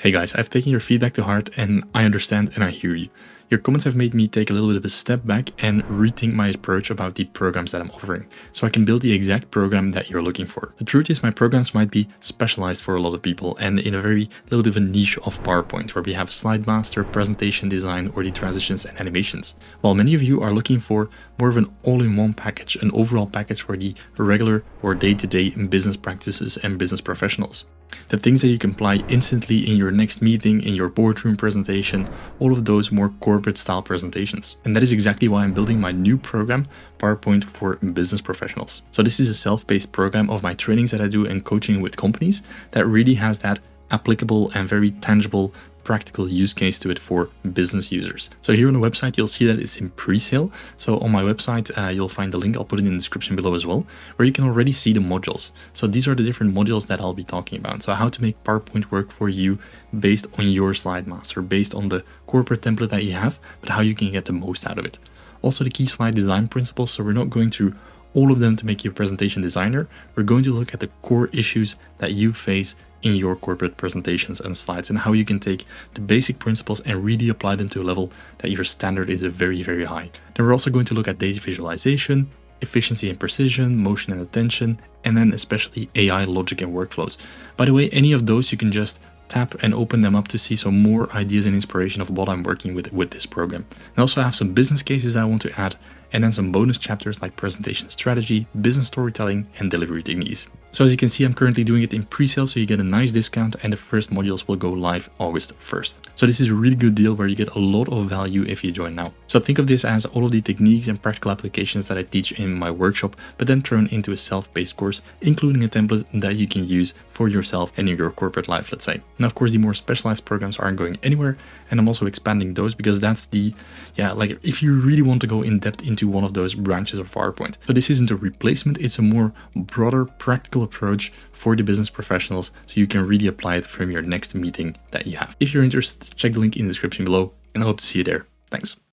Hey guys, I've taken your feedback to heart and I understand and I hear you. Your comments have made me take a little bit of a step back and rethink my approach about the programs that I'm offering, so I can build the exact program that you're looking for. The truth is my programs might be specialized for a lot of people and in a very little bit of a niche of PowerPoint, where we have slide master, presentation design, or the transitions and animations. While many of you are looking for more of an all-in-one package, an overall package for the regular or day-to-day business practices and business professionals. The things that you can apply instantly in your next meeting, in your boardroom presentation, all of those more corporate style presentations. And that is exactly why I'm building my new program, PowerPoint for Business Professionals. So this is a self-paced program of my trainings that I do and coaching with companies that really has that applicable and very tangible practical use case to it for business users. So here on the website, you'll see that it's in pre-sale. So on my website, you'll find the link. I'll put it in the description below as well, where you can already see the modules. So these are the different modules that I'll be talking about. So how to make PowerPoint work for you based on your slide master, based on the corporate template that you have, but how you can get the most out of it. Also the key slide design principles. So we're not going through all of them to make you a presentation designer. We're going to look at the core issues that you face in your corporate presentations and slides, and how you can take the basic principles and really apply them to a level that your standard is very, very high. Then we're also going to look at data visualization, efficiency and precision, motion and attention, and then especially AI logic and workflows. By the way, any of those you can just tap and open them up to see some more ideas and inspiration of what I'm working with this program. And also I have some business cases that I want to add, and then some bonus chapters like presentation strategy, business storytelling, and delivery techniques. So as you can see, I'm currently doing it in pre-sale, so you get a nice discount, and the first modules will go live August 1st. So this is a really good deal where you get a lot of value if you join now. So think of this as all of the techniques and practical applications that I teach in my workshop, but then thrown into a self-paced course, including a template that you can use for yourself and in your corporate life, let's say. Now, of course, the more specialized programs aren't going anywhere, and I'm also expanding those because that's like if you really want to go in depth into one of those branches of PowerPoint. So this isn't a replacement, it's a more broader practical approach for the business professionals, so you can really apply it from your next meeting that you have. If you're interested, check the link in the description below, and I hope to see you there. Thanks.